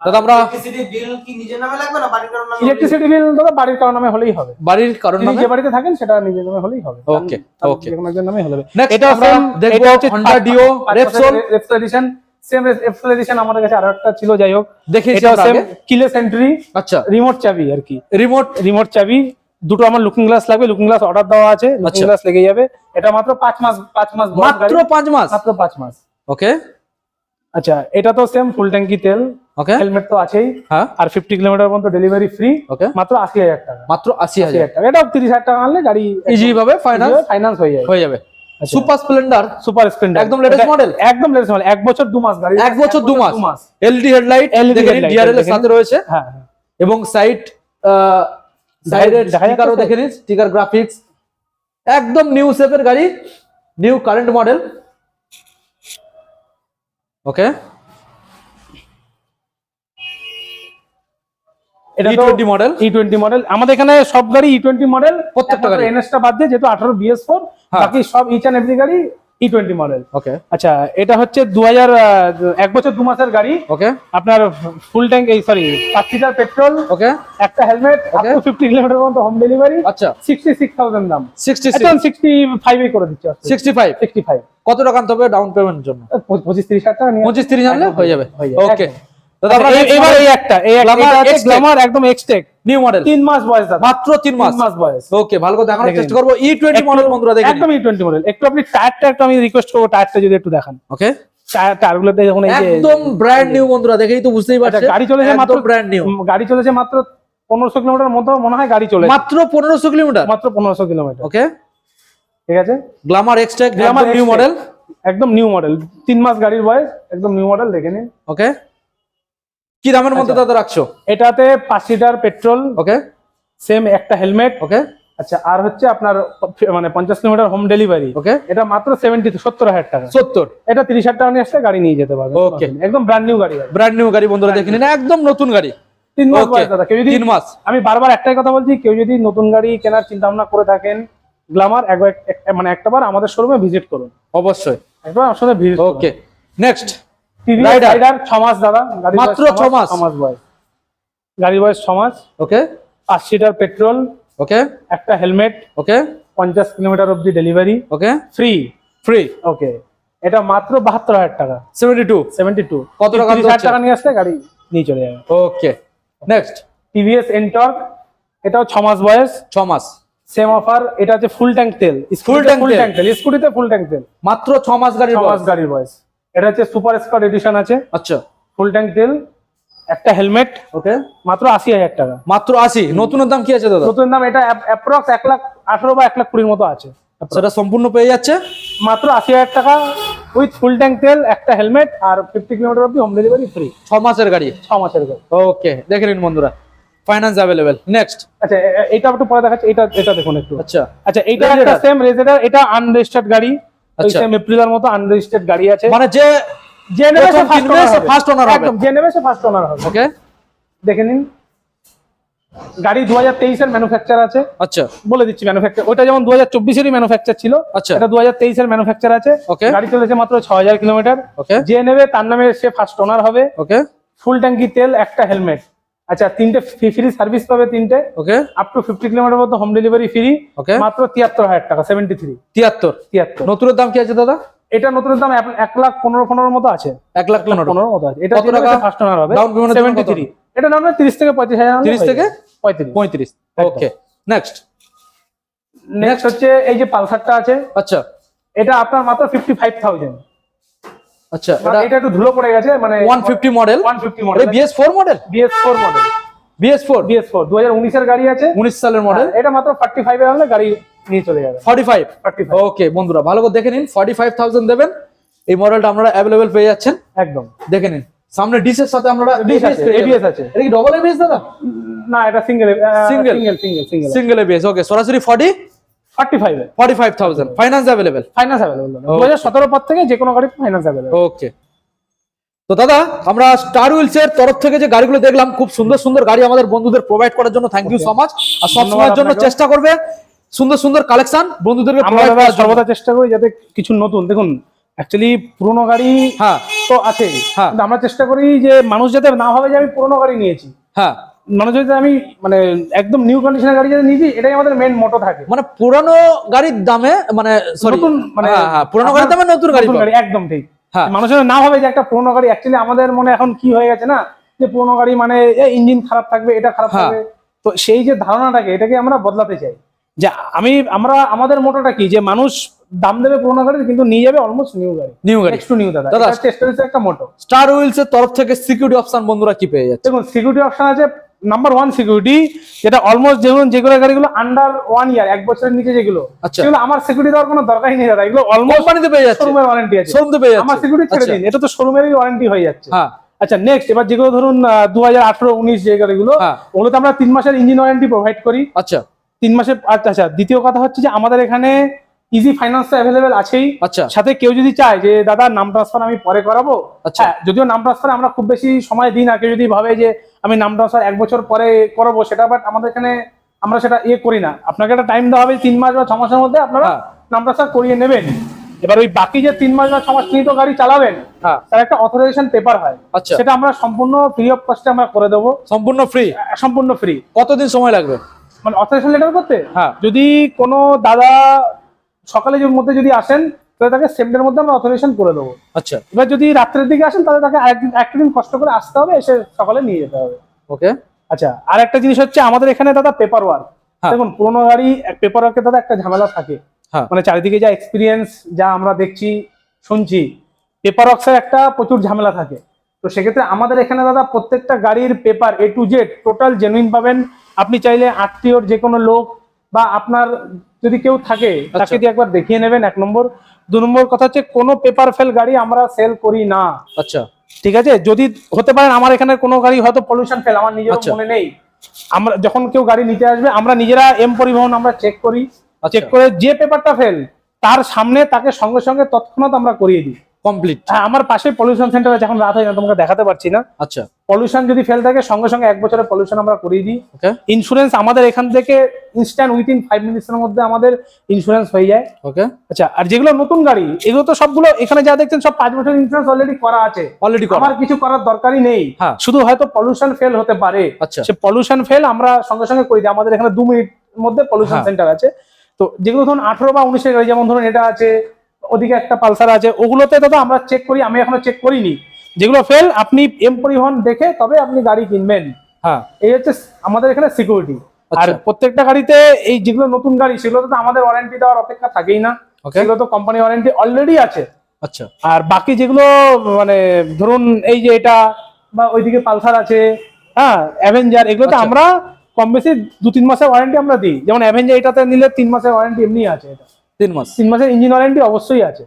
দাদা, আমরা ইলেকট্রিসিটি বিল কি নিজের নামে লাগবে না বাড়ির কারণে? ইলেকট্রিসিটি বিল দাদা বাড়ির কারো নামে হলেই হবে। বাড়ির কারণ আপনি নামে। যে বাড়িতে থাকেন সেটা নিজের নামে হলেই হবে। ওকে, ওকে। যে কোনো একজন নামে হলে হবে। Next এটা আমরা দেখবো এটা হচ্ছে Honda Dio, Repsol edition, same Repsol edition আমাদের কাছে আরেকটা ছিল, যাই হোক দেখেছি এটা আমরা সেম আগে। কিলেস এন্ট্রি, আচ্ছা, রিমোট চাবি আর কি, রিমোট চাবি। দুটো আমার লুকিং গ্লাস লাগবে, লুকিং গ্লাস অর্ডার দেওয়া আছে, লুকিং আচ্ছা। গ্লাস লেগে যাবে। এটা মাত্র 5 মাস বয়স মাত্র গাড়ি, 5 মাস। মাত্র 5 মাস। ওকে, আচ্ছা, এটা তো সেম ফুল ট্যাঙ্কি তেল, ওকে, হেলমেট তো আছেই, হ্যাঁ, আর 50 কিলোমিটার পর্যন্ত ডেলিভারি ফ্রি, ওকে, মাত্র 80,000 টাকা। মাত্র 80,000 টাকা। এটাও 30,000 টাকা আনলে গাড়ি ইজি ভাবে ফাইন্যান্স হয়ে যাবে। হয়ে যাবে। আচ্ছা। সুপার স্প্লেন্ডার সুপার স্প্লেন্ডার একদম latest model? একদম লেটেস্ট মডেল, 1 বছর 2 মাস গাড়ি, 1 বছর 2 মাস। এলইডি হেডলাইট LED দেখেন, headlight, ডিআরএল এর দেখেন। সাথে রয়েছে, হ্যাঁ হ্যাঁ। এবং সাইডের দেখা যাচ্ছে স্টিকারও তো? দেখে নিন, স্টিকার গ্রাফিক্স একদম নিউ শেপের গাড়ি, নিউ কারেন্ট মডেল। ওকে, এটা E20 মডেল, E20 মডেল। আমাদের এখানে সব গাড়ি E20 মডেল, প্রত্যেকটা গাড়ি। এনএসটা বাদ দিয়ে, যেহেতু 18 BS4, হ্যাঁ। বাকি সব ইচ এন্ড এভরি গাড়ি E20 মডেল। ওকে, আচ্ছা, এটা হচ্ছে 1 বছর 2 মাসের গাড়ি। ওকে, আপনার full tank, 5 litre petrol, okay, একটা helmet, up Okay. To 50 kilometre পর্যন্ত হোম ডেলিভারি, আচ্ছা, 66,000 দাম। 66, এখন 65 করে দিচ্ছি। 65 65, কত টাকা আনতে হবে ডাউন পেমেন্টের জন্য? 25-30 হাজার টাকা নিয়ে 25-30 আনলে একদম হয়ে যাবে। হয়ে যাবে, ওকে একদম। দাদা, আমরা আচ্ছা, এবার এই একটা Glamour এটা আছে X-Tech। গ্ল্যামার, একদম এক্সটেক, নিউ মডেল, 3 মাস বয়স দাদা, মাত্র 3 মাস। 3 মাস বয়স। ওকে, ভালো করে দেখানোর দেখে চেষ্টা নিন। করবো। E20 মডেল বন্ধুরা দেখেন, একদম E20 মডেল। একটু আপনি টায়ারটা একটু আমি রিকোয়েস্ট করবো, টায়ারটা যদি একটু দেখান। ওকে, টায়ারগুলোতে যখন এই যে একদম ব্র্যান্ড নিউ বন্ধুরা, দেখেই তো বুঝতেই আচ্ছা, পারছেন গাড়ি চলেছে মাত্র ব্র্যান্ড নিউ, গাড়ি চলেছে মাত্র 1500 কিলোমিটার মতো মনে হয় গাড়ি চলেছে, মাত্র 1500 কিলোমিটার। মাত্র 1500 কিলোমিটার। ওকে, ঠিক আছে, Glamour Xtec, Glamour new X-Tech, model. একদম নিউ মডেল, 3 মাস গাড়ির বয়স, একদম নিউ মডেল, দেখে নিন। ওকে, কি দামের মধ্যে আচ্ছা। দাদা রাখছো? এটাতে 5 লিটার পেট্রোল, ওকে, সেম একটা হেলমেট। ওকে, আচ্ছা, আর হচ্ছে আপনার মানে 50 কিলোমিটার হোম ডেলিভারি। ওকে, এটা মাত্র 70,000 টাকা। 70, এটা 30,000 টাকা নিয়ে আসলে গাড়ি নিয়ে যেতে পারবে। Okay. একদম ব্র্যান্ড নিউ গাড়ি। ব্র্যান্ড নিউ গাড়ি বন্ধুরা দেখে নিন, একদম নতুন গাড়ি। 3 মাস Okay, বয়স দাদা। কেউ যদি 3 মাস। আমি বারবার একটাই কথা বলছি, কেউ যদি নতুন গাড়ি কেনার চিন্তা ভাবনা করে থাকেন, গ্ল্যামার একবার মানে একটাবার আমাদের শোরুমে ভিজিট করুন, অবশ্যই। একবার আমার সাথে ভিজিট করুন। ওকে, নেক্সট টিভিএস রাইডার 6 মাস দাদা, গাড়ির বয়স মাত্র 6 মাস। 6 মাস বয়স, গাড়ির বয়স 6 মাস, ওকে, 5 লিটার পেট্রোল, ওকে, একটা হেলমেট, ওকে, 50 কিলোমিটার অবধি ডেলিভারি ওকে, ফ্রি। ফ্রি। ওকে, এটা মাত্র 72,000 টাকা। 72 কত টাকা 30,000 টাকা নিয়ে আসলে গাড়ি নিয়ে চলে যাবে। ওকে, নেক্সট টিভিএস এনটর্ক, এটাও 6 মাস বয়স, 6 মাস, সেম অফার। এটা হচ্ছে ফুল ট্যাঙ্ক তেল, Full tank তেল। স্কুটিতে ফুল ট্যাঙ্ক তেল, মাত্র 6 মাস গাড়ির 6 মাস বয়স। গাড়ির বয়স। এটা হচ্ছে সুপার স্কট এডিশন আছে, আচ্ছা, ফুল ট্যাঙ্ক তেল, একটা হেলমেট, ওকে, মাত্র 80,000 টাকা। মাত্র 80। নতুনের দাম কি আছে দাদা? নতুন দাম এটা অ্যাপ্রক্স 1,18,000 বা 1,20,000 মতো আছে। সেটা সম্পূর্ণ পেয়ে যাচ্ছে মাত্র 80,000 টাকা উইথ ফুল ট্যাঙ্ক তেল, একটা হেলমেট, আর 50 কিলোমিটার অবধি হোম ডেলিভারি ফ্রি। 6 মাসের গাড়ি। 6 মাসের গাড়ি। ওকে, দেখে নিন বন্ধুরা, ফাইন্যান্স অ্যাভেলেবেল। নেক্সট, আচ্ছা, এটা একটু পরে দেখাচ্ছি, এটা দেখুন একটু। আচ্ছা, আচ্ছা, এইটা Raider। একটা সেম রেজেডার, এটা আনরেজিস্টার্ড গাড়ি, ওই আচ্ছা। সেম এপ্রিলের মতো আনরেজিস্টার্ড গাড়ি আছে। মানে যে যে নেবে সে প্রথম কিনবে সে ফার্স্ট ওনার হবে। একদম, যে নেবে সে ফার্স্ট ওনার হবে। ওকে, দেখে নিন, গাড়ি 2023 এর ম্যানুফ্যাকচার আছে, আচ্ছা, বলে দিচ্ছি ম্যানুফ্যাকচার। ওটা যেমন 2024 এরই ম্যানুফ্যাকচার ছিল, আচ্ছা। এটা 2023 এর ম্যানুফ্যাকচার আছে। Okay. গাড়ি চলেছে মাত্র 6,000 কিলোমিটার। ওকে, যে নেবে তার নামে সে ফার্স্ট ওনার হবে। ওকে, ফুল ট্যাঙ্কি তেল, একটা হেলমেট, আচ্ছা, 3টে ফ্রি সার্ভিস পাবে, 3টে, ওকে, আপ টু 50 কিলোমিটার মতো হোম ডেলিভারি ফ্রি, ওকে, মাত্র 73,000 টাকা। 73 73। নতুনের দাম কি আছে দাদা? এটা নতুনের দাম 1,15,15 মতো আছে, 1,15,15 মতো আছে। এটা কত টাকা ফার্স্ট ওনার হবে ডাউন পেমেন্ট 73। এটা দাম 30 থেকে 35,000, 30 থেকে 35। ওকে নেক্সট হচ্ছে এই যে পালসারটা আছে, আচ্ছা এটা আপনার মাত্র 55,000। আচ্ছা এটা একটু ধুলো পড়ে গেছে, মানে 150 model, 150 model, BS4 model, BS4 model, BS4 2019 এর গাড়ি আছে, 19 সালের মডেল। এটা মাত্র 45 এ হলে গাড়ি নিয়ে চলে যাবে। 45 45 ওকে বন্ধুরা ভালো করে দেখে নিন, 45,000 দেবেন, এই মডেলটা আপনারা अवेलेबल পেয়ে যাচ্ছেন। একদম দেখে নিন সামনে ডিসের সাথে আমরা ABS আছে, ABS আছে। এটা কি ডবল ABS দাদা? না, এটা সিঙ্গেল Single. Single ABS। ওকে সরাসরি 45 এ 45,000 ফাইনান্স अवेलेबल। Finance available. 2017 পর থেকে যে কোনো গাড়ি ফাইন্যান্স अवेलेबल। ওকে তো দাদা আমরা স্টার হুইলস এর তরফ থেকে যে গাড়িগুলো দেখলাম, খুব সুন্দর সুন্দর গাড়ি আমাদের বন্ধুদের প্রোভাইড করার জন্য থ্যাংক ইউ সো মাচ। আর সব সময়ের জন্য আপনাকেও। চেষ্টা করবে সুন্দর সুন্দর কালেকশন বন্ধুদেরকে আমরা প্রোভাইড করার জন্য। সর্বদা চেষ্টা করি যাতে কিছু নতুন, দেখুন অ্যাকচুয়ালি পুরনো গাড়ি হ্যাঁ তো আছে, হ্যাঁ। কিন্তু আমরা চেষ্টা করি যে মানুষ যাতে না ভাবে যে আমি পুরনো গাড়ি নিয়েছি, হ্যাঁ মানুষ যাতে আমি মানে একদম নিউ কন্ডিশনের গাড়ি যাতে নিয়েছি, এটাই আমাদের মেইন মোটো থাকে। মানে পুরানো গাড়ির দামে মানে সরি নতুন মানে হ্যাঁ পুরানো গাড়ির দামে নতুন গাড়ি পাবেন। একদম ঠিক। হ্যাঁ। মানুষের না ভাবে যে একটা পুরনো গাড়ি, অ্যাকচুয়ালি আমাদের মনে এখন কি হয়ে গেছে না, যে পুরনো গাড়ি মানে ইঞ্জিন খারাপ থাকবে, এটা খারাপ হ্যাঁ। থাকবে। তো সেই যে ধারণাটাকে, এটাকে আমরা বদলাতে চাই। যে আমাদের মোটোটা কি, যে মানুষ দাম দেবে পুরনো গাড়ি কিন্তু নিয়ে যাবে অলমোস্ট নিউ গাড়ি, নিউ গাড়ি। Next two new. দাদা দাদা, এটা হচ্ছে স্টাইলিশ একটা মোটো। স্টার হুইলস এর তরফ থেকে সিকিউরিটি অপশন বন্ধুরা কি পেয়ে যাচ্ছে? দেখুন সিকিউরিটি অপশন আছে নাম্বার 1 সিকিউরিটি, যেটা অলমোস্ট যেগুলো গাড়িগুলো আন্ডার 1 ইয়ার, 1 বছরের নিচে যেগুলো, আচ্ছা। সেগুলো আমার সিকিউরিটি দেওয়ার কোনো দরকারই নেই দাদা। এগুলো অলমোস্ট কোম্পানিতে পেয়ে যাচ্ছে, শোরুমের ওয়ারেন্টি আছে, শোরুমে পেয়ে যাচ্ছে। আমার সিকিউরিটি ছেড়ে আচ্ছা। দিন, এটা তো শোরুমেরই ওয়ারেন্টি হয়ে যাচ্ছে। হ্যাঁ আচ্ছা নেক্সট, এবার যেগুলো ধরুন 2018-19 যে গাড়িগুলো, হ্যাঁ। ওগুলোতে আমরা 3 মাসের ইঞ্জিন ওয়ারেন্টি প্রোভাইড করি। আচ্ছা 3 মাসের। আচ্ছা দ্বিতীয় কথা হচ্ছে যে আমাদের এখানে ইজি ফাইন্যান্স অ্যাভেলেবেল আছেই। আচ্ছা সাথে কেউ যদি চায় যে দাদা নাম ট্রান্সফার আমি পরে করাবো, আচ্ছা। হ্যাঁ, যদিও নাম ট্রান্সফার আমরা খুব বেশি সময় দিই না। কেউ যদি ভাবে যে আমি নাম ট্রান্সফার 1 বছর পরে করাবো, সেটা বাট আমাদের এখানে আমরা সেটা করি না। আপনাকে একটা টাইম দেওয়া হবে 3 মাস বা 6 মাসের মধ্যে আপনারা হ্যাঁ। নাম ট্রান্সফার করিয়ে নেবেন। এবার ওই বাকি যে 3 মাস বা 6 মাস নিয়ে তো গাড়ি চালাবেন, হ্যাঁ তার একটা অথরাইজেশন পেপার হয়, আচ্ছা। সেটা আমরা সম্পূর্ণ ফ্রি অফ কস্টে আমরা করে দেবো, সম্পূর্ণ ফ্রি। সম্পূর্ণ ফ্রি। কতদিন সময় লাগবে? মানে অথরাইজেশন লেটার করতে, হ্যাঁ। যদি কোনো দাদা সকালে মধ্যে যদি আসেন, তাহলে তাকে সেম ডের মধ্যে আমরা অথরাইজেশন করে দেবো। আচ্ছা এবার যদি রাত্রের দিকে আসেন, তাহলে তাকে একটা দিন কষ্ট করে আসতে হবে, এসে সকালে নিয়ে যেতে হবে। ওকে আচ্ছা, আর একটা জিনিস হচ্ছে আমাদের এখানে দাদা পেপার ওয়ার্ক। হ্যাঁ। দেখুন পুরোনো গাড়ি পেপার ওয়ার্কে দাদা একটা ঝামেলা থাকে, হ্যাঁ মানে চারিদিকে যা এক্সপিরিয়েন্স, যা আমরা দেখছি শুনছি, পেপার ওয়ার্কসের একটা প্রচুর ঝামেলা থাকে। তো সেক্ষেত্রে আমাদের এখানে দাদা প্রত্যেকটা গাড়ির paper A to Z total genuine পাবেন। আপনি চাইলে আত্মীয়র যে কোনো লোক বা আপনার যদি কেউ থাকে, তাকে দিয়ে একবার দেখিয়ে নেবেন, 1 নম্বর। 2 নম্বর কথা হচ্ছে কোনো পেপার ফেল গাড়ি আমরা সেল করি না। আচ্ছা ঠিক আছে, যদি হতে পারে আমার এখানে কোনো গাড়ি হয়তো পলিউশন ফেল, আমার নিজের আচ্ছা। মনে নেই, আমরা যখন কেউ গাড়ি নিতে আসবে, আমরা নিজেরা পরিবহন আমরা চেক করি, আচ্ছা। চেক করে যে পেপারটা ফেল তার সামনে তাকে সঙ্গে সঙ্গে তৎক্ষণাৎ আমরা করিয়ে দিই। কমপ্লিট। হ্যাঁ, আমার পাশে পলিউশন সেন্টার আছে, এখন রাত হয়ে যায় তোমাকে দেখাতে পারছি না। আচ্ছা পলিউশন যদি ফেল থাকে, সঙ্গে সঙ্গে 1 বছরের পলিউশন আমরা করিয়ে দিই। ওকে ইন্স্যুরেন্স আমাদের এখান থেকে ইনস্ট্যান্ট উইথিন 5 মিনিটসের মধ্যে আমাদের ইন্স্যুরেন্স হয়ে যায়। ওকে আচ্ছা, আর যেগুলো নতুন গাড়ি, এগুলো তো সবগুলো এখানে যা দেখছেন সব 5 বছর ইন্স্যুরেন্স অলরেডি করা আছে, অলরেডি করা। আমার কিছু করার দরকারই নেই। হ্যাঁ। শুধু হয়তো পলিউশন ফেল হতে পারে, আচ্ছা সে পলিউশন ফেল আমরা সঙ্গে সঙ্গে করে দিই। আমাদের এখানে 2 মিনিট মধ্যে পলিউশন হ্যাঁ। সেন্টার আছে। তো যেগুলো ধরুন 18 বা 19 এর গাড়ি, যেমন ধরুন এটা আছে, ওদিকে একটা পালসার আছে, ওগুলোতে দাদা আমরা চেক করি, আমি এখনো চেক করিনি। যেগুলো ফেল আপনি পরিবহন দেখে তবে আপনি গাড়ি কিনবেন। হ্যাঁ এই হচ্ছে আমাদের এখানে সিকিউরিটি। আর আচ্ছা। প্রত্যেকটা গাড়িতে এই যেগুলো নতুন গাড়ি, সেগুলো তো আমাদের ওয়ারেন্টি দেওয়ার অপেক্ষা থাকেই না, Okay. সেগুলো তো কোম্পানি ওয়ারেন্টি অলরেডি আছে। আচ্ছা আর বাকি যেগুলো মানে ধরুন এই যে এটা বা ওইদিকে পালসার আছে, হ্যাঁ, অ্যাভেঞ্জার, এগুলোতে আচ্ছা। আমরা কম বেশি 2-3 মাসের ওয়ারেন্টি আমরা দিই। যেমন অ্যাভেঞ্জার এটাতে নিলে 3 মাসের ওয়ারেন্টি এমনি আছে, এটা 3 মাস। 3 মাসের ইঞ্জিন ওয়ারেন্টি অবশ্যই আছে।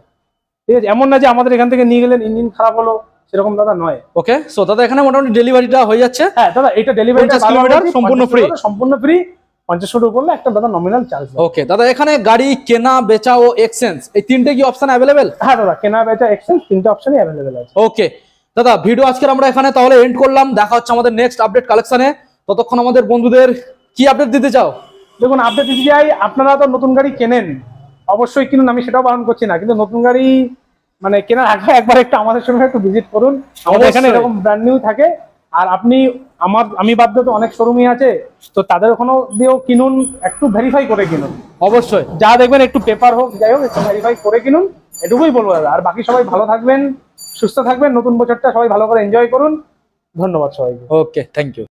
ঠিক আছে, এমন না যে আমাদের এখান থেকে নিয়ে গেলেন ইঞ্জিন খারাপ হলো, সেরকম দাদা নয়। ওকে সো দাদা এখানে মোটামুটি ডেলিভারিটা হয়ে যাচ্ছে। হ্যাঁ দাদা, এটা ডেলিভারি 50 কিলোমিটার সম্পূর্ণ free। সম্পূর্ণ ফ্রি। 50 ফুট উপরে একটা দাদা নমিনাল চার্জ। ওকে দাদা এখানে গাড়ি কেনা বেচা ও এক্সচেঞ্জ এই তিনটে কি অপশন অ্যাভেলেবেল? হ্যাঁ দাদা, কেনা বেচা এক্সচেঞ্জ 3টে অপশনই অ্যাভেলেবেল আছে। ওকে দাদা ভিডিও আজকে আমরা এখানে তাহলে এন্ড করলাম, দেখা হচ্ছে আমাদের নেক্সট আপডেট কালেকশনে। ততক্ষণ আমাদের বন্ধুদের কি আপডেট দিতে চাও? দেখুন আপডেট দিতে চাই, আপনারা তো নতুন গাড়ি কেনেন, অবশ্যই কিনুন, আমি সেটাও বারণ করছি না, কিন্তু নতুন গাড়ি মানে কেনার আগে একবার একটু আমাদের সঙ্গে একটু ভিজিট করুন। আমাদের এখানে অবশ্যই। এরকম ব্র্যান্ড নিউ থাকে। আর আপনি আমি বাদ দিয়ে তো অনেক শোরুমই আছে, তো তাদের ওখানেও দিয়েও কিনুন, একটু ভেরিফাই করে কিনুন। অবশ্যই যা দেখবেন একটু পেপার হোক যাই হোক, একটু ভেরিফাই করে কিনুন, এটুকুই বলবো দাদা। আর বাকি সবাই ভালো থাকবেন, সুস্থ থাকবেন, নতুন বছরটা সবাই ভালো করে এনজয় করুন। ধন্যবাদ সবাইকে। ওকে, থ্যাংক ইউ।